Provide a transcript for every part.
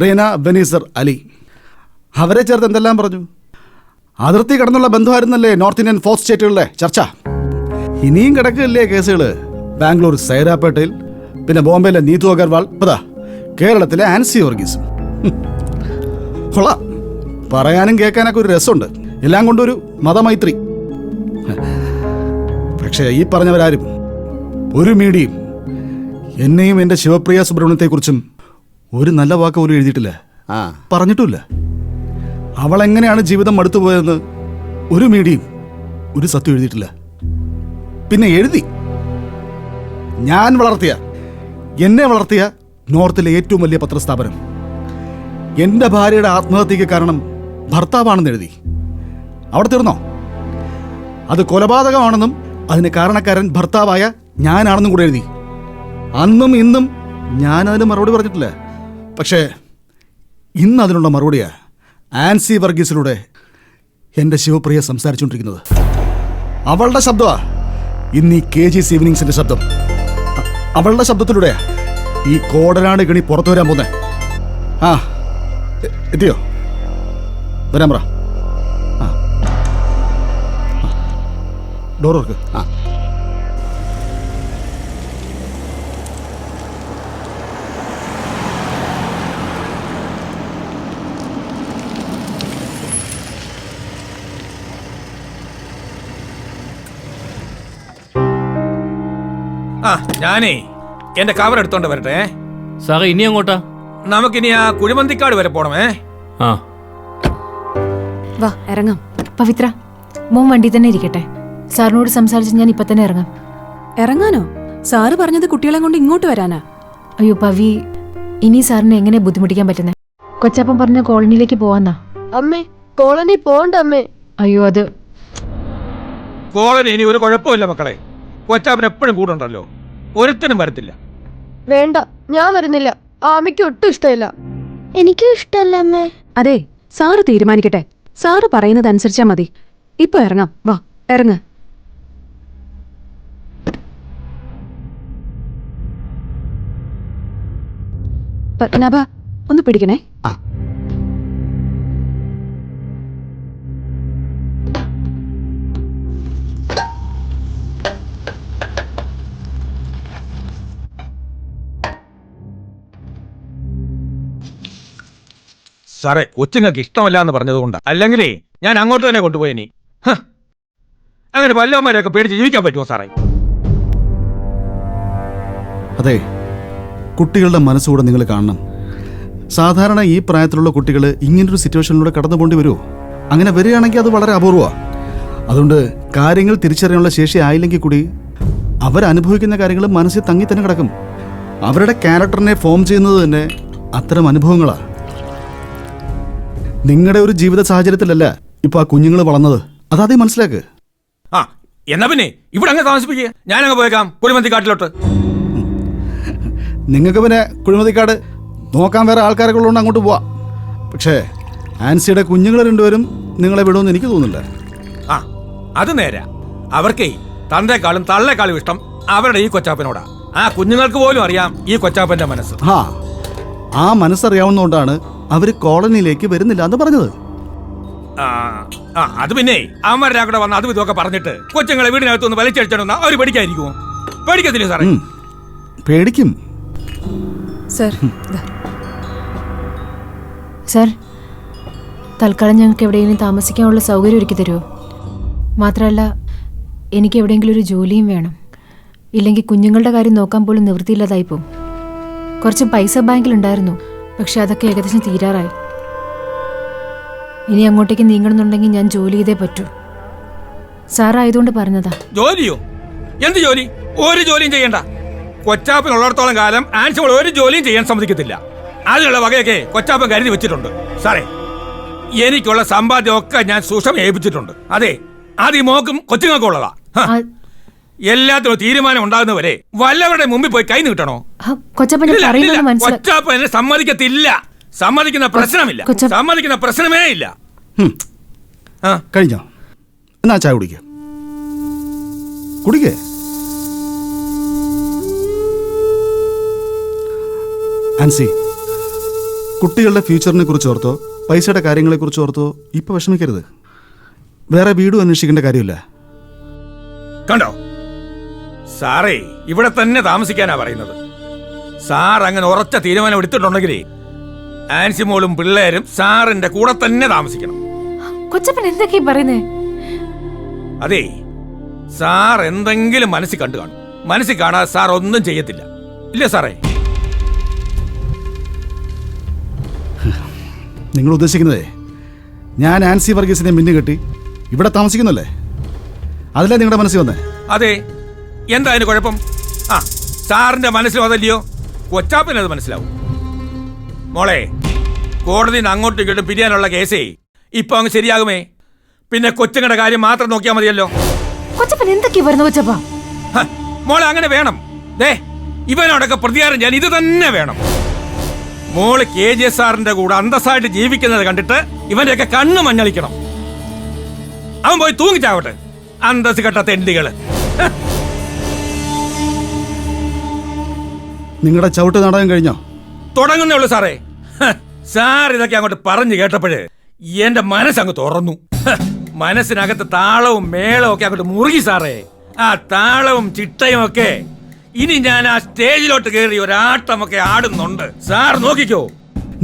റീന ബെനീസർ അലി. അവരെ ചേർത്ത് എന്തെല്ലാം പറഞ്ഞു. അതിർത്തി കടന്നുള്ള ബന്ധമായിരുന്നല്ലേ നോർത്ത് ഇന്ത്യൻ 4 സ്റ്റേറ്റുകളിലെ ചർച്ച. ഇനിയും കിടക്കില്ലേ കേസുകൾ. ബാംഗ്ലൂർ സൈറാപേട്ടയിൽ, പിന്നെ ബോംബെയിലെ നീതു അഗർവാൾ, അതാ കേരളത്തിലെ ആൻസി വർഗീസും. കൊള്ളാം, പറയാനും കേൾക്കാനൊക്കെ ഒരു രസമുണ്ട്. എല്ലാം കൊണ്ടൊരു മതമൈത്രി. പക്ഷേ ഈ പറഞ്ഞവരാരും ഒരു മീഡിയയും എന്നെയും എൻ്റെ ശിവപ്രിയ സുബ്രഹ്മണ്യത്തെക്കുറിച്ചും ഒരു നല്ല വാക്ക് പോലും എഴുതിയിട്ടില്ല, പറഞ്ഞിട്ടുമില്ല. അവളെങ്ങനെയാണ് ജീവിതം മടുത്തു പോയതെന്ന് ഒരു മീഡിയയും ഒരു സത്യം എഴുതിയിട്ടില്ല. പിന്നെ എഴുതി എന്നെ വളർത്തിയ നോർത്തിലെ ഏറ്റവും വലിയ പത്രസ്ഥാപനം എൻ്റെ ഭാര്യയുടെ ആത്മഹത്യക്ക് കാരണം ഭർത്താവാണെന്ന് എഴുതി. അവിടെ തീർന്നോ? അത് കൊലപാതകമാണെന്നും അതിന് കാരണക്കാരൻ ഭർത്താവായ ഞാനാണെന്നും കൂടെ എഴുതി. അന്നും ഇന്നും ഞാൻ അതിന് മറുപടി പറഞ്ഞിട്ടില്ല. പക്ഷേ ഇന്ന് അതിനുള്ള മറുപടിയാ ആൻസി വർഗീസിലൂടെ എൻ്റെ ശിവപ്രിയ സംസാരിച്ചുകൊണ്ടിരിക്കുന്നത്. അവളുടെ ശബ്ദമാ ഇന്ന് ഈ KG's ഈവനിങ്സിന്റെ ശബ്ദം. അവളുടെ ശബ്ദത്തിലൂടെ ഈ കോടനാട് ഗണി പുറത്തു വരാൻ പോന്നെ. ആ എത്തിയോ? വരാൻ പറ. Door work. ഞാനേ എന്റെ കവർ എടുത്തോണ്ട് വരട്ടെ സാറേ. ഇനി അങ്ങോട്ടാ? നമുക്കിനി ആ കുഴിമന്തിക്കാട് വരെ പോണമേ. വാ ഇറങ്ങാം. പവിത്ര, മോൻ വണ്ടി തന്നെ ഇരിക്കട്ടെ. സാറിനോട് സംസാരിച്ച് ഞാൻ ഇപ്പൊ തന്നെ ഇറങ്ങാം. ഇറങ്ങാനോ? സാറ് പറഞ്ഞത് കുട്ടികളെ കൊണ്ട് ഇങ്ങോട്ട് വരാനാ. അയ്യോ പവി, ഇനി സാറിനെ എങ്ങനെ ബുദ്ധിമുട്ടിക്കാൻ പറ്റുന്നേ? കൊച്ചപ്പൻ പറഞ്ഞ കോളനിയിലേക്ക് പോവാന്നാ. അമ്മേ, കോളനി പോണ്ട അമ്മേ. അയ്യോ അത് കോളനി ഇനി ഒരു കുഴപ്പമില്ല മക്കളെ. കൊച്ചാപ്പൻ എപ്പോഴും കൂടെ ഉണ്ടല്ലോ, ഒരുത്തനും വരത്തില്ല. വേണ്ട, ഞാൻ വരുന്നില്ല. ആമയ്ക്ക് ഒട്ടും ഇഷ്ടമില്ല. എനിക്കും ഇഷ്ടമല്ല അമ്മേ. അതെ, സാറ് തീരുമാനിക്കട്ടെ. സാറ് പറയുന്നത് അനുസരിച്ചാ മതി. ഇപ്പൊ ഇറങ്ങാം. വാ ഇറങ്ങ്. പത്മനാഭ, ഒന്ന് പിടിക്കണേ. സാറേ, കൊച്ചുങ്ങൾക്ക് ഇഷ്ടമല്ല എന്ന് പറഞ്ഞതുകൊണ്ടാ. അല്ലെങ്കിലേ ഞാൻ അങ്ങോട്ട് തന്നെ കൊണ്ടുപോയിനി. അങ്ങനെ വല്ലവന്മാരെയൊക്കെ പേടിച്ച് ജീവിക്കാൻ പറ്റുമോ സാറേ? അതെ, കുട്ടികളുടെ മനസ്സുകൂടെ നിങ്ങൾ കാണണം. സാധാരണ ഈ പ്രായത്തിലുള്ള കുട്ടികൾ ഇങ്ങനൊരു സിറ്റുവേഷനിലൂടെ കടന്നു പോണ്ടി വരുമോ? അങ്ങനെ വരികയാണെങ്കിൽ അത് വളരെ അപൂർവമാണ്. അതുകൊണ്ട് കാര്യങ്ങൾ തിരിച്ചറിയാനുള്ള ശേഷി ആയില്ലെങ്കിൽ കൂടി അവരനുഭവിക്കുന്ന കാര്യങ്ങൾ മനസ്സിൽ തങ്ങി തന്നെ കിടക്കും. അവരുടെ ക്യാരക്ടറിനെ ഫോം ചെയ്യുന്നത് തന്നെ അത്തരം അനുഭവങ്ങളാണ്. നിങ്ങളുടെ ഒരു ജീവിത സാഹചര്യത്തിലല്ല ഇപ്പൊ ആ കുഞ്ഞുങ്ങൾ വളർന്നത്. അതാദ്യം മനസ്സിലാക്ക്. എന്നാ പിന്നെ ഇവിടെ അങ്ങ് താമസിപ്പിക്കുക. ഞാനങ്ങ് പോയേക്കാം കുഴിമന്തിക്കാട്ടിലോട്ട്. നിങ്ങൾക്ക് പിന്നെ കുഴിമതിക്കാട് നോക്കാൻ വേറെ ആൾക്കാരൊക്കെ ഉള്ളതുകൊണ്ട് അങ്ങോട്ട് പോവാം. പക്ഷേ ആൻസിയുടെ കുഞ്ഞുങ്ങൾ രണ്ടുപേരും നിങ്ങളെ വിടുമെന്ന് എനിക്ക് തോന്നുന്നില്ല. അത് നേരാ. അവർക്കേ തന്തേക്കാളും തള്ളേക്കാളും ഇഷ്ടം അവരുടെ ഈ കൊച്ചാപ്പനോടാ. ആ കുഞ്ഞുങ്ങൾക്ക് പോലും അറിയാം ഈ കൊച്ചാപ്പന്റെ മനസ്സ്. ആ മനസ്സറിയാവുന്നതുകൊണ്ടാണ് അവര് കോളനിയിലേക്ക് വരുന്നില്ല എന്ന് പറഞ്ഞത്. അത് പിന്നെ അവന്മാരുടെ കൂടെ വന്ന് അതും ഇതൊക്കെ പറഞ്ഞിട്ട് കൊച്ചുങ്ങളെ വീടിനകത്തൊന്ന് വലിച്ചടിച്ചോണ്ടെന്നാ അവര് പേടിക്കായിരിക്കുമോ? പേടിക്കത്തില്ലേ സാറേ? പേടിക്കും സാർ, തൽക്കാലം ഞങ്ങൾക്ക് എവിടെയെങ്കിലും താമസിക്കാനുള്ള സൗകര്യം ഒരുക്കി തരുമോ? മാത്രമല്ല എനിക്ക് എവിടെയെങ്കിലും ഒരു ജോലിയും വേണം. ഇല്ലെങ്കിൽ കുഞ്ഞുങ്ങളുടെ കാര്യം നോക്കാൻ പോലും നിവൃത്തിയില്ലാതായിപ്പോവും. കുറച്ച് പൈസ ബാങ്കിലുണ്ടായിരുന്നു, പക്ഷെ അതൊക്കെ ഏകദേശം തീരാറായി. ഇനി അങ്ങോട്ടേക്ക് നീങ്ങണമെന്നുണ്ടെങ്കിൽ ഞാൻ ജോലി ചെയ്തേ പറ്റൂ. സാറായതുകൊണ്ട് പറഞ്ഞതാ. ജോലിയോ? എന്ത് ജോലി? ഒരു ജോലിയും ചെയ്യണ്ട. കൊച്ചാപ്പനുള്ളിടത്തോളം കാലം ആൻസിമോൾ ഒരു ജോലിയും ചെയ്യാൻ സമ്മതിക്കത്തില്ല. അതിനുള്ള വകയൊക്കെ കൊച്ചാപ്പൻ കരുതി വെച്ചിട്ടുണ്ട്. സാറേ, എനിക്കുള്ള സമ്പാദ്യം ഒക്കെ ഞാൻ സൂക്ഷ്മം ഏൽപ്പിച്ചിട്ടുണ്ട്. അതെ, അത് ഈ മോക്കും കൊച്ചുങ്ങൾക്കും ഉള്ളതാ. എല്ലാത്തിനും തീരുമാനം ഉണ്ടാകുന്നവരെ വല്ലവരുടെ മുമ്പിൽ പോയി കൈ നീട്ടണോ? കൊച്ചാപ്പൻ എന്നെ സമ്മതിക്കത്തില്ല. സമ്മതിക്കുന്ന പ്രശ്നമില്ല. സമ്മതിക്കുന്ന പ്രശ്നമേ ഇല്ല. കഴിഞ്ഞോ? എന്നാ ചായ കുടിക്കേ. ആൻസി, കുട്ടികളുടെ ഫ്യൂച്ചറിനെ കുറിച്ച് ഓർത്തോ പൈസയുടെ കാര്യങ്ങളെക്കുറിച്ച് ഓർത്തോ ഇപ്പോൾ വിഷമിക്കരുത്. വേറെ വീടും അന്വേഷിക്കേണ്ട കാര്യമില്ല. കണ്ടോ സാറേ, ഇവിടെ തന്നെ താമസിക്കാനാ പറയുന്നത്. സാർ അങ്ങനെ ഉറച്ച തീരുമാനം എടുത്തിട്ടുണ്ടെങ്കിലേ ആൻസി മോളും പിള്ളേരും സാറിന്റെ കൂടെ തന്നെ താമസിക്കണം. കൊച്ചപ്പൻ എന്തൊക്കെയാ പറയുന്നേ? അതെ, സാർ എന്തെങ്കിലും മനസ്സിൽ കണ്ടു കാണും. മനസ്സിൽ കാണാതെ സാർ ഒന്നും ചെയ്യത്തില്ല, ഇല്ല സാറേ? നിങ്ങൾ ഉദ്ദേശിക്കുന്നതേ ഞാൻ ആൻസി വർഗീസിനെ മിന്നുകെട്ടി ഇവിടെ താമസിക്കുന്നല്ലേ? അതല്ലേ നിങ്ങളുടെ മനസ്സിൽ വന്നേ? അതെ, എന്താ അതിന് കുഴപ്പം? ആ, സാറിന്റെ മനസ്സിലും അതല്ലയോ? കൊച്ചാപ്പനത് മനസ്സിലാവും. മോളെ, കോടതിയിൽ അങ്ങോട്ടും ഇങ്ങോട്ടും പിരിയാനുള്ള കേസേ ഇപ്പൊ അങ്ങ് ശരിയാകുമേ. പിന്നെ കൊച്ചുങ്ങളുടെ കാര്യം മാത്രം നോക്കിയാൽ മതിയല്ലോ. കൊച്ചപ്പൻ എന്തൊക്കെയാ പറയുന്നത് കൊച്ചപ്പ? ഹ, മോളെ അങ്ങനെ വേണം. ദേ, ഇവനോടൊക്കെ പ്രതികാരം ചെയ്യാൻ ഇത് തന്നെ വേണം. മോള് KJ സാറിന്റെ കൂടെ അന്തസ്സായിട്ട് ജീവിക്കുന്നത് കണ്ടിട്ട് ഇവന്റെയൊക്കെ കണ്ണ് മഞ്ഞളിക്കണം. അവൻ പോയി തൂങ്ങിച്ചാവട്ടെ, അന്തസ് കെട്ട തെണ്ടികള്. നിങ്ങളുടെ ചവിട്ട് നാടകം കഴിഞ്ഞോ? തുടങ്ങുന്നേ ഉള്ളൂ സാറേ. സാർ ഇതൊക്കെ അങ്ങോട്ട് പറഞ്ഞു കേട്ടപ്പോഴേ എന്റെ മനസ്സങ്ങ് തുറന്നു. മനസ്സിനകത്ത് താളവും മേളവും ഒക്കെ അങ്ങോട്ട് മുറുകി സാറേ. ആ താളവും ചിട്ടയും ഒക്കെ ഇനി ഞാൻ ആ സ്റ്റേജിലോട്ട് കയറി ഒരാട്ടമൊക്കെ ആടുന്നുണ്ട്. സാർ നോക്കിക്കോ.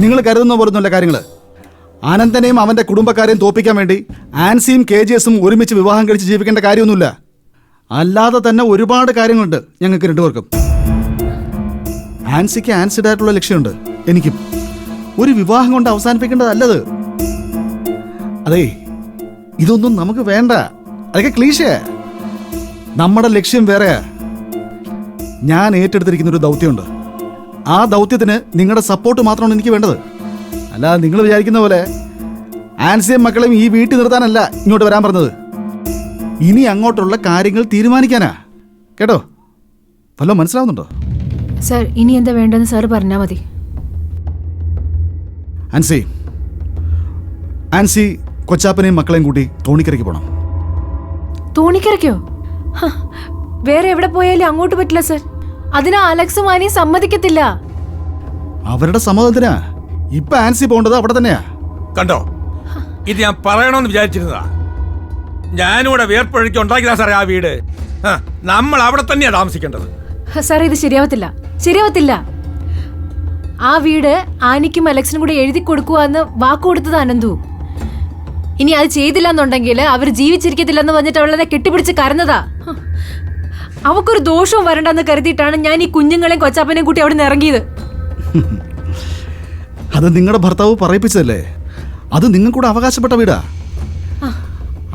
നിങ്ങൾ കരുതുന്ന പോലൊന്നുമല്ല കാര്യങ്ങള്. അനന്തനെയും അവന്റെ കുടുംബക്കാരെയും തോപ്പിക്കാൻ വേണ്ടി ആൻസിയും KJസും ഒരുമിച്ച് വിവാഹം കഴിച്ച് ജീവിക്കേണ്ട കാര്യമൊന്നുമില്ല. അല്ലാതെ തന്നെ ഒരുപാട് കാര്യങ്ങളുണ്ട് ഞങ്ങൾക്ക് രണ്ടുപേർക്കും. ആൻസിക്ക് ആൻസിഡായിട്ടുള്ള ലക്ഷ്യമുണ്ട്, എനിക്കും. ഒരു വിവാഹം കൊണ്ട് അവസാനിപ്പിക്കേണ്ടതല്ലത്. അതെ, ഇതൊന്നും നമുക്ക് വേണ്ട. അതൊക്കെ ക്ലീശേ. നമ്മുടെ ലക്ഷ്യം വേറെയാ. ഞാൻ ഏറ്റെടുത്തിരിക്കുന്ന ഒരു ദൗത്യമുണ്ട്. ആ ദൗത്യത്തിന് നിങ്ങളുടെ സപ്പോർട്ട് മാത്രമാണ് എനിക്ക് വേണ്ടത്. അല്ല, നിങ്ങൾ വിചാരിക്കുന്ന പോലെ ആൻസിയും മക്കളെയും ഈ വീട്ടിൽ നിർത്താനല്ല ഇങ്ങോട്ട് വരാൻ പറഞ്ഞത്. ഇനി അങ്ങോട്ടുള്ള കാര്യങ്ങൾ തീരുമാനിക്കാനാ. കേട്ടോ? വല്ലതും മനസ്സിലാവുന്നുണ്ടോ? സാർ, ഇനി എന്താ വേണ്ടെന്ന് സാർ പറഞ്ഞാൽ മതി. ആൻസി കൊച്ചാപ്പനെയും മക്കളെയും കൂട്ടി തോണിക്കരയ്ക്ക് പോകണം. തോണിക്കരയ്ക്കോ? വേറെ എവിടെ പോയാലും അങ്ങോട്ട് പറ്റില്ല സാർ. അതിന് അലക്സും ആനിയും സമ്മതിക്കത്തില്ല. അവരുടെ സമ്മതത്തിനാ ഇപ്പൊ ആൻസി പോകേണ്ടത് അവിടെ തന്നെയാ. കണ്ടോ, ഇത് ഞാൻ പറയണമെന്ന് വിചാരിച്ചിരുന്നതാ. ഞാനിവിടെ വേർപ്പൊഴുക്കി ഉണ്ടാക്കിയതാ സാറേ ആ വീട്. നമ്മൾ അവിടെ തന്നെയാ താമസിക്കേണ്ടത്. സാർ, ഇത് ശരിയാവത്തില്ല, ശരിയാവത്തില്ല. ആ വീട് ആനിക്കും അലക്സിനും കൂടി എഴുതി കൊടുക്കുവാന്ന് വാക്ക് കൊടുത്തത് അനന്തു. ഇനി അത് ചെയ്തില്ല എന്നുണ്ടെങ്കിൽ അവർ ജീവിച്ചിരിക്കത്തില്ലെന്ന് പറഞ്ഞിട്ട് അവളെ കെട്ടിപ്പിടിച്ച് കരഞ്ഞതാ. അവക്കൊരു ദോഷവും വരണ്ടെന്ന് കരുതിയിട്ടാണ് ഞാൻ ഈ കുഞ്ഞുങ്ങളെയും കൊച്ചാപ്പനെയും കൂട്ടി അവിടെ നിന്ന് ഇറങ്ങിയത്. അത് നിങ്ങളുടെ ഭർത്താവ് പറയിപ്പിച്ചതല്ലേ? അത് നിങ്ങൾക്കൂടെ അവകാശപ്പെട്ട വീടാ.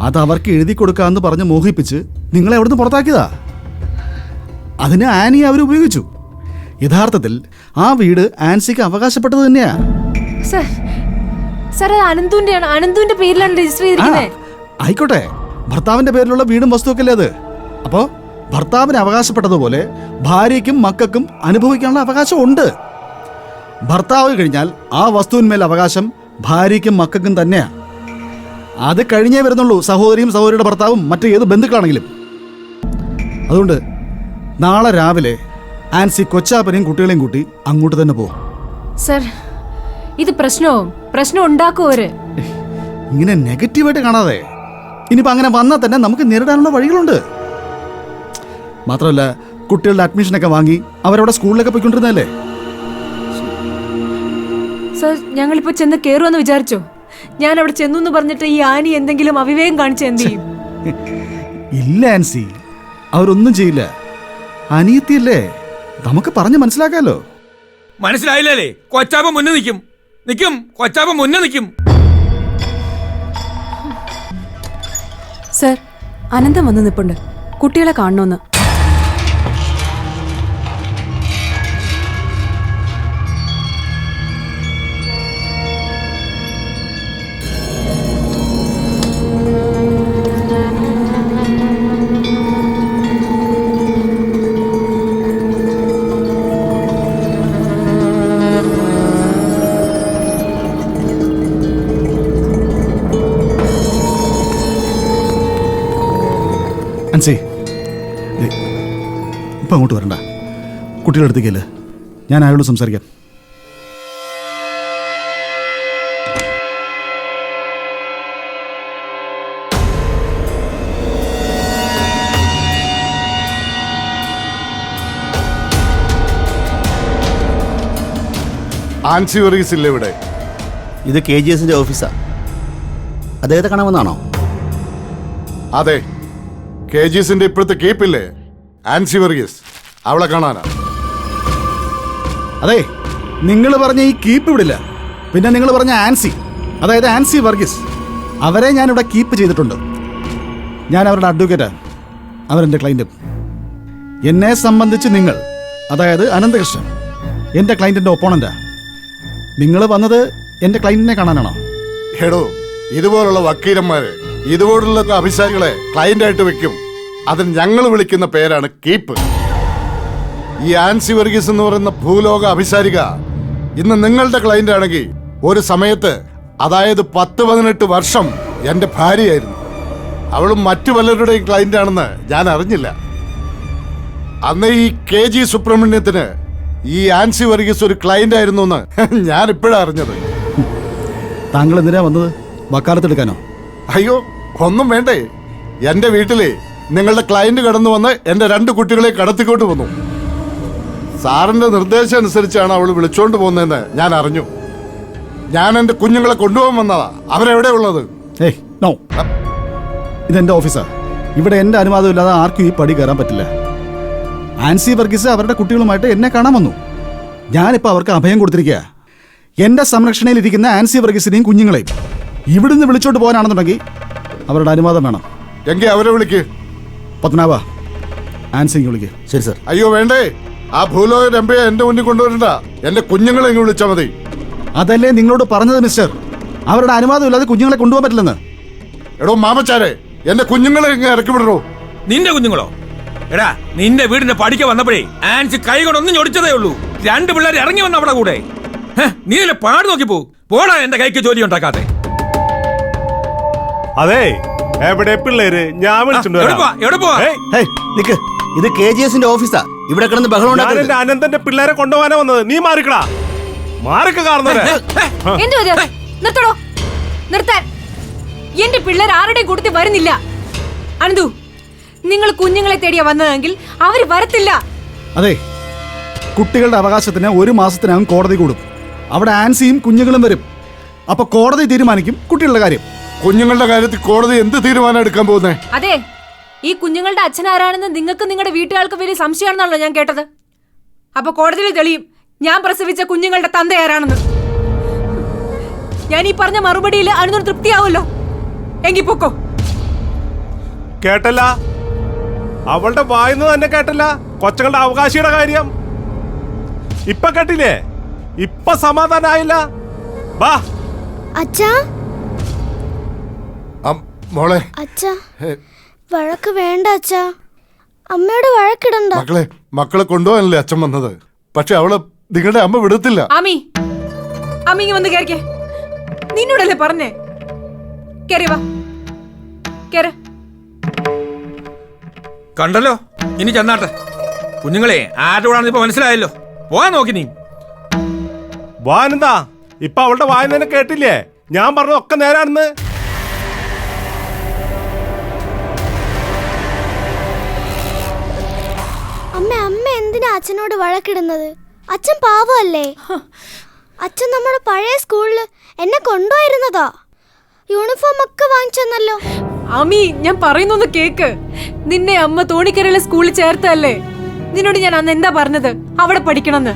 അത് അവർക്ക് എഴുതി കൊടുക്കാന്ന് പറഞ്ഞ് മോഹിപ്പിച്ച് നിങ്ങളെ അവിടുന്ന് പുറത്താക്കിയതാ. അതിന് ആനി അവർ ഉപയോഗിച്ചു. യഥാർത്ഥത്തിൽ ആ വീട് ആൻസിക്ക് അവകാശപ്പെട്ടത് തന്നെയാ. സാർ, അത് അനന്തുവിന്റെ പേരിലാണ് രജിസ്റ്റർ ചെയ്തിരിക്കുന്നത്. ആയിക്കോട്ടെ, ഭർത്താവിന്റെ പേരിലുള്ള വീടും വസ്തുവൊക്കെ അല്ലേ അത്? അപ്പോ ഭർത്താവിന് അവകാശപ്പെട്ടതുപോലെ ഭാര്യയ്ക്കും മക്കൾക്കും അനുഭവിക്കാനുള്ള അവകാശം ഉണ്ട്. ഭർത്താവ് കഴിഞ്ഞാൽ ആ വസ്തുവിന്മേൽ അവകാശം ഭാര്യയ്ക്കും മക്കൾക്കും തന്നെയാ. അത് കഴിഞ്ഞേ വരുന്നുള്ളൂ സഹോദരിയും സഹോദരിയുടെ ഭർത്താവും മറ്റു ഏത് ബന്ധുക്കളാണെങ്കിലും. അതുകൊണ്ട് നാളെ രാവിലെ ആൻസി കൊച്ചാപ്പനെയും കുട്ടികളെയും കൂട്ടി അങ്ങോട്ട് തന്നെ പോകും. സർ, ഇത് പ്രശ്നം ഉണ്ടാക്കുവര്. ഇങ്ങനെ നെഗറ്റീവായിട്ട് കാണാതെ. ഇനിയിപ്പോ അങ്ങനെ വന്നാൽ തന്നെ നമുക്ക് നേരിടാനുള്ള വഴികളുണ്ട്. മാത്രമല്ല, കുട്ടികളുടെ അഡ്മിഷനൊക്കെ വാങ്ങി അവരവിടെ സ്കൂളിലൊക്കെ പോയിക്കൊണ്ടിരുന്നല്ലേ. സർ, ഞങ്ങളിപ്പോ ചെന്ന് കയറുമെന്ന് വിചാരിച്ചോ? ഞാൻ അവിടെ ചെന്നു എന്ന് പറഞ്ഞിട്ട് ഈ ആനി എന്തെങ്കിലും അവിവേകം കാണിച്ച് എന്ത് ചെയ്യും? ഇല്ല ആൻസി, അവരൊന്നും ചെയ്യില്ല. അനിയത്തിയല്ലേ, നമുക്ക് പറഞ്ഞു മനസ്സിലാക്കാലോ. മനസ്സിലായില്ലേ? കൊച്ചാപ്പൻ മുന്നേ നിൽക്കും. കൊച്ചാപ്പൻ മുന്നേ നിൽക്കും. സർ, അനന്തം വന്ന് നിപ്പുണ്ട്. കുട്ടികളെ കാണണമെന്ന്. അൻസി, ഇപ്പം അങ്ങോട്ട് വരണ്ട. കുട്ടികളുടെ അടുത്തേക്കല്ലേ, ഞാൻ അയാളോട് സംസാരിക്കാം. ആൻസി വർഗീസ് ഇല്ല ഇവിടെ. ഇത് KGSന്റെ ഓഫീസാ. അദ്ദേഹത്തെ കാണാമെന്നാണോ? അതെ, KGSന്റെ ഇപ്പോഴത്തെ കീപ്പില്ലേ ആൻസി വർഗീസ്, അവളെ കാണാനാ. അതെ, നിങ്ങൾ പറഞ്ഞ ഈ കീപ്പ് ഇവിടില്ല. പിന്നെ നിങ്ങൾ പറഞ്ഞ ആൻസി, അതായത് ആൻസി വർഗീസ്, അവരെ ഞാനിവിടെ കീപ്പ് ചെയ്തിട്ടുണ്ട്. ഞാൻ അവരുടെ അഡ്വക്കേറ്റാണ്, അവരെൻ്റെ ക്ലൈൻറ്റും. എന്നെ സംബന്ധിച്ച് നിങ്ങൾ, അതായത് അനന്തകൃഷ്ണൻ, എൻ്റെ ക്ലൈൻറ്റിൻ്റെ ഒപ്പോണൻ്റാ. നിങ്ങൾ വന്നത് എൻ്റെ ക്ലൈൻറ്റിനെ കാണാനാണോ? എടോ, ഇതുപോലുള്ള വക്കീലന്മാര് ഇതുപോലുള്ള അഭിസാരികളെ ക്ലയന്റായിട്ട് വെക്കും. അതിന് ഞങ്ങൾ വിളിക്കുന്ന പേരാണ് കീപ്പ്. ഈ ആൻസി വർഗീസ് എന്ന് പറയുന്ന ഭൂലോക അഭിസാരിക ഇന്ന് നിങ്ങളുടെ ക്ലയന്റ് ആണെങ്കിൽ ഒരു സമയത്ത്, അതായത് 10-18 വർഷം എൻ്റെ ഭാര്യയായിരുന്നു. അവളും മറ്റു പലരുടെയും ക്ലയന്റ് ആണെന്ന് ഞാൻ അറിഞ്ഞില്ല. അന്ന് ഈ KG സുബ്രഹ്മണ്യത്തിന് ഈ ആൻസി വർഗീസ് ഒരു ക്ലയന്റ് ആയിരുന്നു എന്ന് ഞാൻ ഇപ്പോഴാണ് അറിഞ്ഞത്. താങ്കൾ എന്തിനാ വന്നത്? വക്കാലത്തെടുക്കാനോ? അയ്യോ, ഒന്നും വേണ്ടേ. എൻ്റെ വീട്ടിലെ നിങ്ങളുടെ ക്ലയന്റ് കടന്നു വന്ന് എൻ്റെ 2 കുട്ടികളെ കടത്തിക്കൊണ്ട് വന്നു. സാറിന്റെ നിർദ്ദേശം അനുസരിച്ചാണ് അവൾ വിളിച്ചോണ്ട് പോകുന്നതെന്ന് ഞാൻ അറിഞ്ഞു. ഞാൻ എൻ്റെ കുഞ്ഞുങ്ങളെ കൊണ്ടുപോകാൻ വന്നതാ. അവരെവിടെ ഉള്ളത്? ഏയ് നോ, ഇതെൻ്റെ ഓഫീസാ. ഇവിടെ എൻ്റെ അനുവാദം ഇല്ലാതെ ആർക്കും ഈ പടി കയറാൻ പറ്റില്ല. ആൻസി വർഗീസ് അവരുടെ കുട്ടികളുമായിട്ട് എന്നെ കാണാൻ വന്നു. ഞാനിപ്പോൾ അവർക്ക് അഭയം കൊടുത്തിരിക്കുക. എൻ്റെ സംരക്ഷണയിലിരിക്കുന്ന ആൻസി വർഗീസിനെയും കുഞ്ഞുങ്ങളെയും ഇവിടുന്ന് വിളിച്ചോണ്ട് പോകാനാണെന്നുണ്ടെങ്കിൽ അവരുടെ അനുവാദം വേണം. എങ്കിൽ അവരെ വിളിക്ക്. പത്മനാഭ, ആൻസിക്ക് വിളിക്ക്. ശരി സർ. അയ്യോ വേണ്ടേ, ആ ഭൂലോക രമ്പയെ എൻ്റെ മുന്നിൽ കൊണ്ടുവരണ്ട. എൻ്റെ കുഞ്ഞുങ്ങളെ ഇങ്ങ് വിളിച്ചാൽ മതി. അതല്ലേ നിങ്ങളോട് പറഞ്ഞത് മിസ്റ്റർ, അവരുടെ അനുവാദം ഇല്ലാതെ കുഞ്ഞുങ്ങളെ കൊണ്ടുപോകാൻ പറ്റില്ലെന്ന്. എടോ മാമച്ചാരെ, എൻ്റെ കുഞ്ഞുങ്ങളെ ഇങ്ങ് ഇറക്കി വിടണോ. നിന്റെ കുഞ്ഞുങ്ങളോ? എടാ, നിന്റെ വീടിന്റെ പടിക്ക വന്നപ്പോഴേ ആൻസി കൈ കൊണ്ടൊന്നും ഞൊടിച്ചതേ ഉള്ളൂ. 2 പിള്ളേർ ഇറങ്ങി വന്ന അവിടെ കൂടെ. നീ അല്ലേ പാട് നോക്കി പോടാ, എന്റെ കൈക്ക് ജോലി ഉണ്ടാക്കാതെ. അതെ, എവിടെ പിള്ളേര്? ഞാൻ വിളിച്ചിട്ടുണ്ട്. എവിടെ പോവാ? നിക്ക്, ഇത് KGSന്റെ ഓഫീസാ. ഇവിടെ കിടന്ന് ബഹളം ഞാൻ ഉണ്ടാക്കരുത്. എന്റെ അനന്തന്റെ പിള്ളേരെ കൊണ്ടുപോകാനാ വന്നത്. നീ മാറിക്കടാ, മാറിക്ക കാണുന്നവരെ. നിർത്തടോ, നിർത്താൻ. എന്റെ പിള്ളേർ ആരുടെയും കൂട്ടത്തിൽ വരുന്നില്ല. അനന്തു, നിങ്ങൾ കുഞ്ഞുങ്ങളെ തേടിയാ വന്നതെങ്കിൽ അവര് വരത്തില്ല. അതെ, കുട്ടികളുടെ അവകാശത്തിന് 1 മാസത്തിനകം കോടതി കൂടും. അവിടെ ആൻസിയും കുഞ്ഞുങ്ങളും വരും. അപ്പൊ കോടതി തീരുമാനിക്കും കുട്ടികളുടെ കാര്യം. കുഞ്ഞുങ്ങളുടെ കാര്യത്തിൽ കോടതി എന്ത് തീരുമാനം എടുക്കാൻ പോകുന്നേ? അതെ, ഈ കുഞ്ഞുങ്ങളുടെ അച്ഛൻ ആരാണെന്ന് നിങ്ങൾക്ക് നിങ്ങളുടെ വീട്ടുകാർക്ക് വലിയ സംശയമാണെന്നാണല്ലോ ഞാൻ കേട്ടത്. അപ്പൊ കോടതിയിൽ തെളിയും ഞാൻ പ്രസവിച്ച കുഞ്ഞുങ്ങളുടെ തന്ത ആരാണെന്ന്. ഞാൻ ഈ പറഞ്ഞ മറുപടിയിൽ അനുദിന തൃപ്തിയാവുമല്ലോ. എങ്കിൽ പൊക്കോ. കേട്ടല്ല, അവളുടെ വായിന്ന് തന്നെ കേട്ടല്ല കൊച്ചങ്ങളുടെ അവകാശിയുടെ കാര്യം. ഇപ്പൊ കേട്ടില്ലേ? ഇപ്പൊ സമാധാനായില്ല. വാ അച്ഛാ. മോളെ, അച്ഛാ, വഴക്ക് വേണ്ട അച്ഛാ. അമ്മയോട് വഴക്കിടണ്ട. മക്കളെ കൊണ്ടുപോകാനല്ലേ അച്ഛൻ വന്നത്. പക്ഷെ അവളെ നിങ്ങളുടെ അമ്മ വിടത്തില്ല. ആമി, അമ്മി വന്ന് കേറിക്കേ. നിന്നോടല്ലേ പറഞ്ഞേ? കേറി വാ, കേറ്. കണ്ടല്ലോ, ഇനി ചെന്നാട്ടെ. കുഞ്ഞുങ്ങളെ ആരോടാണെന്ന് ഇപ്പൊ മനസ്സിലായല്ലോ. പോവാൻ നോക്കി നീ. വാനെന്താ ഇപ്പൊ അവളുടെ വായന തന്നെ കേട്ടില്ലേ? ഞാൻ പറഞ്ഞതൊക്കെ നേരാണെന്ന്. അമ്മ എന്തിനാ അച്ഛനോട് വഴക്കിടുന്നത്? അച്ഛൻ പാവമല്ലേ? അച്ഛൻ നമ്മുടെ പഴയ സ്കൂളില് എന്നെ കൊണ്ടുപോയിരുന്നതാ. യൂണിഫോം ഒക്കെ വാങ്ങിച്ചെന്നല്ലോ. അമ്മി, ഞാൻ പറയുന്നൊന്ന് കേക്ക്. നിന്നെ അമ്മ തോണിക്കരയിലെ സ്കൂളിൽ ചേർത്തല്ലേ? നിന്നോട് ഞാൻ അന്ന് എന്താ പറഞ്ഞത്? അവിടെ പഠിക്കണമെന്ന്.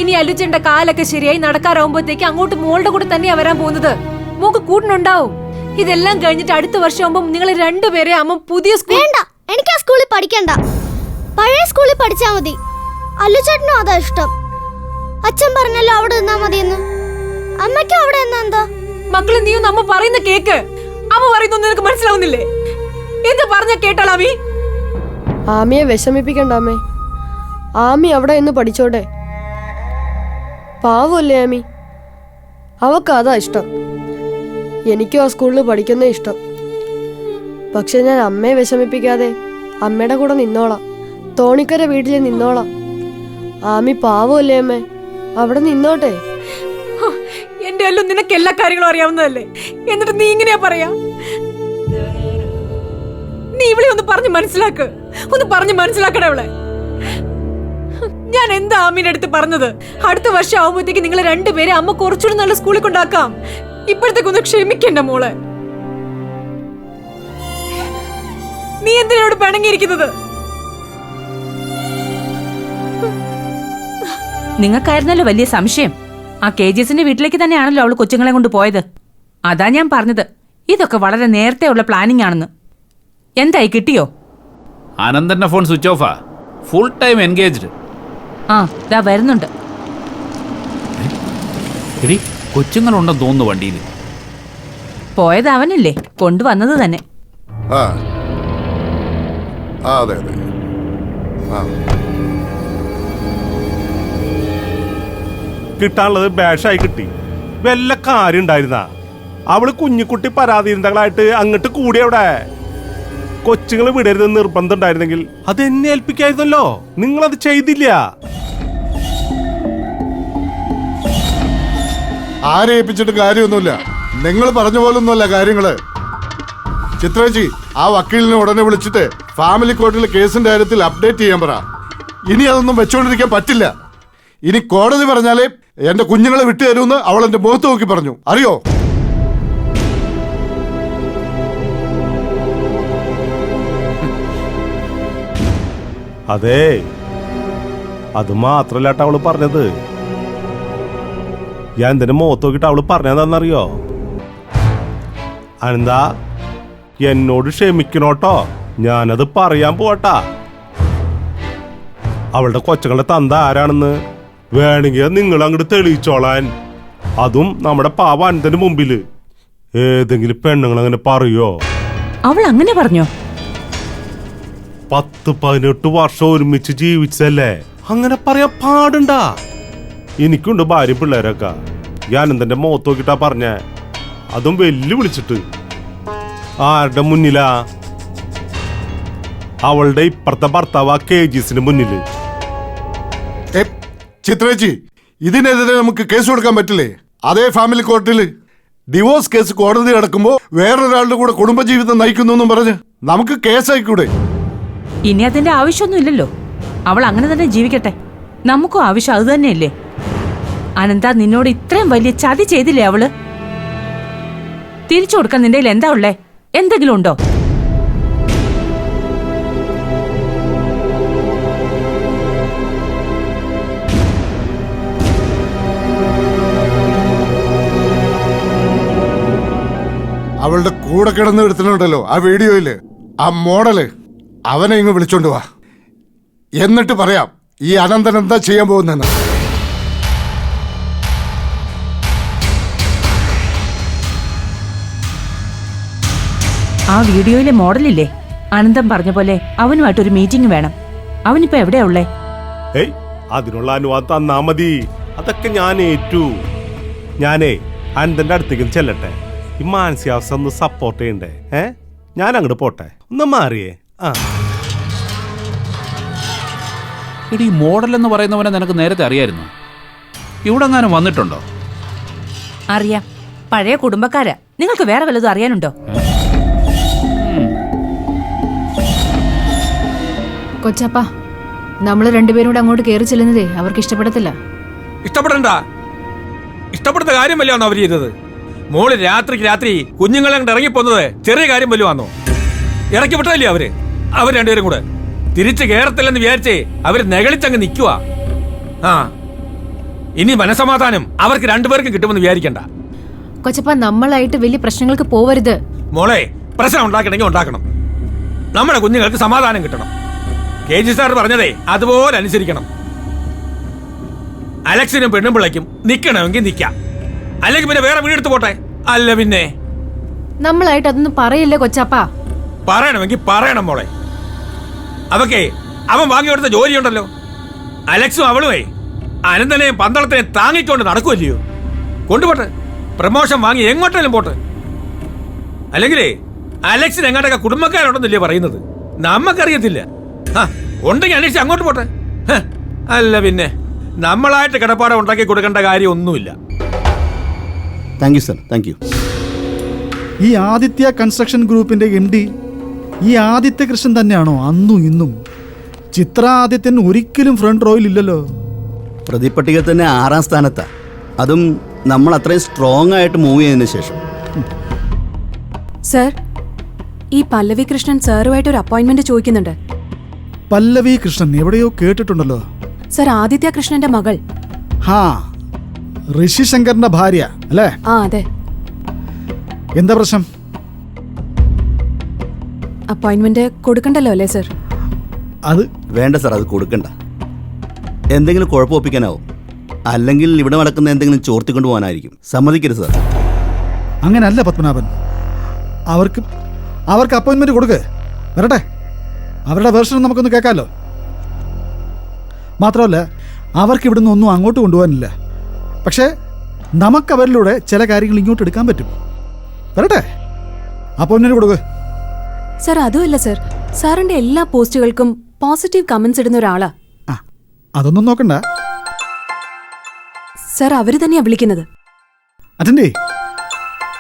ഇനി അല്ലുച്ചന്റെ കാലൊക്കെ ശരിയായി നടക്കാറാവുമ്പോഴത്തേക്ക് അങ്ങോട്ട് മോളുടെ കൂടെ തന്നെയാ വരാൻ പോകുന്നത്. മോക്ക് കൂട്ടിനുണ്ടാവും. ഇതെല്ലാം കഴിഞ്ഞിട്ട് അടുത്ത വർഷം ആവുമ്പോ നിങ്ങൾ 2 പേരെ അമ്മ പുതിയ സ്കൂൾ. വേണ്ട, എനിക്ക് ആ സ്കൂളിൽ പഠിക്കണ്ട. പഴയ സ്കൂളിൽ പഠിച്ചാ മതി. അല്ലുച്ചേട്ടനും അതാ ഇഷ്ടം. അച്ഛൻ പറഞ്ഞല്ലോ അവിടെ നിന്നാ മതിയെന്ന്. അമ്മയ്ക്കും അവിടെ എന്താ? മക്കള് നീയൊന്ന് അമ്മ പറയുന്ന കേക്ക്. അമ്മ പറയുന്നൊന്നും നിനക്ക് മനസ്സിലാവുന്നില്ലേ? എന്ത് പറഞ്ഞ കേട്ടാൽ ആമി? ആമിയെ വിഷമിപ്പിക്കണ്ട അമ്മേ. ആമി അവിടെ നിന്ന് പഠിച്ചോട്ടെ. പാവല്ലേ ആമി? അവക്ക് അതാ ഇഷ്ടം. എനിക്കും ആ സ്കൂളിൽ പഠിക്കുന്നേ ഇഷ്ടം. പക്ഷെ ഞാൻ അമ്മയെ വിഷമിപ്പിക്കാതെ അമ്മയുടെ കൂടെ നിന്നോളാം. തോണിക്കര വീട്ടിൽ നിന്നോളാം. ആമി പാവല്ലേ അമ്മേ? അവിടെ നിന്നോട്ടെ. എന്റെ എല്ലാം നിനക്ക് എല്ലാ കാര്യങ്ങളും അറിയാവുന്നതല്ലേ? എന്നിട്ട് നീ ഇങ്ങനെയാ പറയാ? നീ ഇവളെ ഒന്ന് പറഞ്ഞ് മനസ്സിലാക്ക്. ഒന്ന് പറഞ്ഞ് മനസ്സിലാക്കണേ അവളെ. ഞാൻ എന്താ അമ്മീന്റെ അടുത്ത് പറഞ്ഞത്? അടുത്ത വർഷം ആവുമ്പോഴത്തേക്ക് നിങ്ങൾ രണ്ടുപേരെ അമ്മ കുറച്ചുകൂടി നല്ല സ്കൂളിൽ കൊണ്ടാക്കാം. ഇപ്പോഴത്തേക്കൊന്ന് ക്ഷമിക്കണ്ട മോളെ. നീ എന്തിനോട് പിണങ്ങിയിരിക്കുന്നത്? നിങ്ങൾക്കായിരുന്നല്ലോ വലിയ സംശയം. ആ KGSന്റെ വീട്ടിലേക്ക് തന്നെയാണല്ലോ അവള് കൊച്ചുങ്ങളെ കൊണ്ട് പോയത്. അതാ ഞാൻ പറഞ്ഞത് ഇതൊക്കെ വളരെ നേരത്തെ ഉള്ള പ്ലാനിംഗ് ആണെന്ന്. എന്തായി, കിട്ടിയോ? അനന്തന്റെ ഫോൺ സ്വിച്ച് ഓഫാ, ഫുൾ ടൈം എൻഗേജ്ഡ്. ആ ദാ വരുന്നുണ്ട്. എടി, കൊച്ചുങ്ങളുണ്ടെന്ന് തോന്നുന്നു വണ്ടിയിൽ. പോയത് അവനല്ലേ, കൊണ്ടുവന്നത് തന്നെ. ആ ആ, അതെ അതെ. ആ കിട്ടാനുള്ളത് ബാഷായി കിട്ടി. വല്ല കാര്യം ഉണ്ടായിരുന്ന അവള് കുഞ്ഞിക്കുട്ടി പരാതിയിരുന്നകളായിട്ട് അങ്ങോട്ട് കൂടി. അവിടെ കൊച്ചുങ്ങൾ വിടരുതെന്ന് നിർബന്ധം ഉണ്ടായിരുന്നെങ്കിൽ അത് എന്നെ ഏൽപ്പിക്കായിരുന്നല്ലോ. നിങ്ങളത് ചെയ്തില്ല. ആരെ ഏൽപ്പിച്ചിട്ട് കാര്യമൊന്നുമില്ല. നിങ്ങൾ പറഞ്ഞ പോലൊന്നുമല്ല കാര്യങ്ങള്. ചിത്രേച്ചി, ആ വക്കീലിനെ ഉടനെ വിളിച്ചിട്ട് ഫാമിലി കോർട്ടിലെ കേസിന്റെ കാര്യത്തിൽ അപ്ഡേറ്റ് ചെയ്യാൻ പറ. ഇനി അതൊന്നും വെച്ചോണ്ടിരിക്കാൻ പറ്റില്ല. ഇനി കോടതി പറഞ്ഞാലേ എന്റെ കുഞ്ഞുങ്ങളെ വിട്ടുതരുമെന്ന് അവൾ എന്റെ മുഖത്ത് നോക്കി പറഞ്ഞു. അറിയോ? അതെ, അത് മാത്രല്ലാട്ട അവള് പറഞ്ഞത്. ഞാൻ എന്തിന്റെ മുഖത്ത് നോക്കിട്ട് അവള് പറഞ്ഞതെന്നറിയോ? അനന്താ, എന്നോട് ക്ഷമിക്കണോട്ടോ, ഞാനത് പറയാൻ പോട്ടാ. അവളുടെ കൊച്ചുങ്ങളുടെ തന്ത ആരാണെന്ന് വേണമെങ്കിൽ നിങ്ങൾ അങ്ങോട്ട് തെളിയിച്ചോളാൻ. അതും നമ്മുടെ പാവ അനന്തന്റെ മുമ്പില്. ഏതെങ്കിലും പെണ്ണുങ്ങൾ അങ്ങനെ പറയോ? അവൾ അങ്ങനെ പറഞ്ഞോ? 10-18 വർഷം ഒരുമിച്ച് ജീവിച്ചല്ലേ, അങ്ങനെ പറയാൻ പാടുണ്ടാ? എനിക്കുണ്ട് ഭാര്യ പിള്ളേരൊക്കെ. ഞാൻ അനന്തന്റെ മുഖത്ത് നോക്കിട്ടാ പറഞ്ഞ, അതും വെല്ലു വിളിച്ചിട്ട്. ആരുടെ മുന്നിലാ? അവളുടെ ഇപ്പുറത്തെ ഭർത്താവ് KGSന്റെ മുന്നില്. ചിത്രേച്ചി, ഇതിനെതിരെ നമുക്ക് കേസ് കൊടുക്കാൻ പറ്റില്ലേ? അതേ ഫാമിലി കോർട്ടില് ഡിവോഴ്സ് കേസ് കോടതി കിടക്കുമ്പോ വേറൊരാളുടെ കൂടെ കുടുംബജീവിതം നയിക്കുന്നു പറഞ്ഞ് നമുക്ക് കേസായിക്കൂടെ? ഇനി അതിന്റെ ആവശ്യമൊന്നുമില്ലല്ലോ. അവൾ അങ്ങനെ തന്നെ ജീവിക്കട്ടെ. നമുക്കും ആവശ്യം അത് തന്നെയല്ലേ. അനന്ത നിന്നോട് ഇത്രയും വലിയ ചതി ചെയ്തില്ലേ അവള്? തിരിച്ചു കൊടുക്കാൻ നിന്റെ എന്താ ഉള്ളേ? എന്തെങ്കിലും ഉണ്ടോ? അവളുടെ കൂടെ കിടന്ന് എടുത്തിട്ടുണ്ടല്ലോ ആ വീഡിയോയില്, ആ മോഡല്, അവനെ ഇങ്ങ് വിളിച്ചോണ്ട് വാ. എന്നിട്ട് പറയാം ഈ അനന്തൻ എന്താ ചെയ്യാൻ പോകുന്നെന്ന്. ആ വീഡിയോയിലെ മോഡലില്ലേ, അനന്തം പറഞ്ഞ പോലെ അവനുമായിട്ടൊരു മീറ്റിംഗ് വേണം. അവനിപ്പോ എവിടെയാ ഉള്ളേ? ഏയ്, അതിനുള്ള അനുവാദം തന്നാ മതി. അതൊക്കെ ഞാൻ ഏറ്റു. ഞാനേ അനന്തന്റെ അടുത്തേക്ക് ചെല്ലട്ടെ. ഈ മാനസികാവസ്ഥ ഒന്ന് സപ്പോർട്ട് ചെയ്യണ്ടേ? ഞാൻ അങ്ങോട്ട് പോട്ടെ, ഒന്ന് മാറിയേ. ആ എടി, മോഡൽ എന്ന് പറയുന്നവനെ നിനക്ക് നേരത്തെ അറിയായിരുന്നു? ഇവിടെ എങ്ങാനും വന്നിട്ടുണ്ടോ? അറിയാം, പഴയ കുടുംബക്കാരാ. നിങ്ങൾക്ക് വേറെ വല്ലതും അറിയാനുണ്ടോ? കൊച്ചപ്പ, നമ്മൾ രണ്ടുപേരും കൂടെ അങ്ങോട്ട് കയറി ചെല്ലുന്നതേ അവർക്ക് ഇഷ്ടപ്പെടത്തില്ല. ഇഷ്ടപ്പെടണ്ട. ഇഷ്ടപ്പെടുന്ന കാര്യം വല്ലതാണോ അവർ ചെയ്തത്? മോള് രാത്രിക്ക് രാത്രി കുഞ്ഞുങ്ങളെ കൊണ്ട് ഇറങ്ങിപ്പോന്നത് ചെറിയ കാര്യം വല്ലതുമാണോ? ഇറക്കി വിട്ടല്ലേ അവർ രണ്ടുപേരും കൂടെ. തിരിച്ചു കയറത്തില്ലെന്ന് വിചാരിച്ചേ അവര് നെകളിച്ചങ്ങ് നിൽക്കുക. ആ, ഇനി മനസമാധാനം അവർക്ക് രണ്ടുപേർക്കും കിട്ടുമെന്ന് വിചാരിക്കണ്ട. കൊച്ചപ്പ, നമ്മളായിട്ട് വലിയ പ്രശ്നങ്ങൾക്ക് പോവരുത്. മോളെ, പ്രശ്നം ഉണ്ടാക്കണമെങ്കിൽ ഉണ്ടാക്കണം. നമ്മുടെ കുഞ്ഞുങ്ങൾക്ക് സമാധാനം കിട്ടണം. KG സാർ പറഞ്ഞതേ അതുപോലെ അനുസരിക്കണം. അലക്സിനും പെണ്ണുമ്പിള്ളയ്ക്കും നിക്കണമെങ്കിൽ നിക്കാം, അല്ലെങ്കിൽ പിന്നെ വേറെ വീടെടുത്ത് പോട്ടെ. അല്ല പിന്നെ നമ്മളായിട്ട് അതൊന്നും പറയില്ലേ കൊച്ചപ്പ? പറയണമെങ്കിൽ പറയണം മോളെ. അവക്കെ അവൻ വാങ്ങിയെടുത്ത ജോലിയുണ്ടല്ലോ. അലക്സും അവളുമേ അനന്തനെയും പന്തളത്തിനെയും താങ്ങിക്കൊണ്ട് നടക്കുമല്ലയോ. കൊണ്ടുപോട്ടെ, പ്രമോഷൻ വാങ്ങി എങ്ങോട്ടേലും പോട്ടെ. അല്ലെങ്കിലേ അലക്സിന് എങ്ങോട്ടൊക്കെ കുടുംബക്കാരുണ്ടെന്നില്ലേ പറയുന്നത്? നമ്മക്കറിയത്തില്ല. ഉണ്ടെങ്കിൽ അന്വേഷിച്ച് അങ്ങോട്ട് പോട്ടെ. അല്ല പിന്നെ നമ്മളായിട്ട് കിടപ്പാടം ഉണ്ടാക്കി കൊടുക്കേണ്ട കാര്യം ഒന്നുമില്ല. Thank you sir, thank you. ഈ ആദിത്യ കൺസ്ട്രക്ഷൻ ഗ്രൂപ്പിന്റെ MD ഈ ആദിത്യ കൃഷ്ണൻ തന്നെയാണോ അന്നും ഇന്നും? ചിത്രാദിത്യൻ ഒരിക്കലും ഫ്രണ്ട് റോയിൽ ഇല്ലല്ലോ. പ്രതിപട്ടികയിൽ തന്നെ 6ാം സ്ഥാനത്താ. അതും നമ്മൾ അത്രയും സ്ട്രോങ് ആയിട്ട് മൂവ് ചെയ്തതിന് ശേഷം. സർ, ഈ പല്ലവി കൃഷ്ണൻ സാറുമായിട്ട് ഒരു അപ്പോയിന്റ്മെന്റ് ചോദിക്കുന്നുണ്ട്. പല്ലവി കൃഷ്ണൻ എവിടെയോ കേട്ടിട്ടുണ്ടല്ലോ. സർ, ആദിത്യ കൃഷ്ണന്റെ മകൾ. ഹാ, ഋഷി ശങ്കറിന്റെ ഭാര്യ അല്ലേ? ആ അതെ. എന്താ പ്രശ്നം? അപ്പോയിന്റ്മെന്റ് കൊടുക്കണ്ടല്ലോ അല്ലേ സർ? അത് വേണ്ട സാർ, അത് കൊടുക്കണ്ട. എന്തെങ്കിലും കുഴപ്പമൊപ്പിക്കാനാവും, അല്ലെങ്കിൽ ഇവിടെ നടക്കുന്ന എന്തെങ്കിലും ചോർത്തിക്കൊണ്ടു പോകാനായിരിക്കും. സമ്മതിക്കരുത് സാർ. അങ്ങനല്ല പത്മനാഭൻ. അവർക്ക് അപ്പോയിന്റ്മെന്റ് കൊടുക്ക്, വരട്ടെ. അവരുടെ വേർഷൻ നമുക്കൊന്ന് കേൾക്കാമല്ലോ. മാത്രമല്ല, അവർക്ക് ഇവിടുന്ന് ഒന്നും അങ്ങോട്ട് കൊണ്ടുപോകാനില്ല. പക്ഷേ നമുക്കവരിലൂടെ ചില കാര്യങ്ങൾ ഇങ്ങോട്ട് എടുക്കാൻ പറ്റും. വരട്ടെ, അപ്പോയിന്റ്മെന്റ് കൊടുക്ക്. സർ, അതുമല്ല സർ, സാറിന്റെ എല്ലാ പോസ്റ്റുകൾക്കും പോസിറ്റീവ് കമന്റ്സ് ഇടുന്ന ഒരാളാ. ആ, അതൊന്നും നോക്കണ്ട. സർ, അവര് തന്നെയാ വിളിക്കുന്നത്. അറ്റൻഡേ,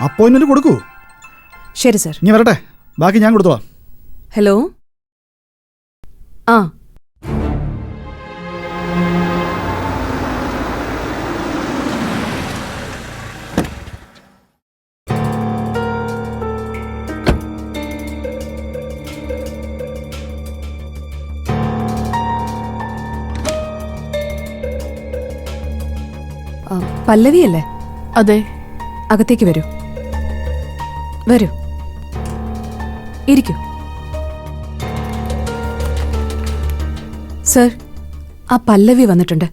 അപ്പോയിന്റ്മെന്റ് കൊടുക്കൂ. ശരി സർ. ഇനി വരട്ടെ, ബാക്കി ഞാൻ കൊടുത്തോളാം. ഹലോ. ആ പല്ലവിയല്ലേ? അതെ. അകത്തേക്ക് വരൂ. വരൂ, ഇരിക്കൂ. സർ, ആ പല്ലവി വന്നിട്ടുണ്ട്.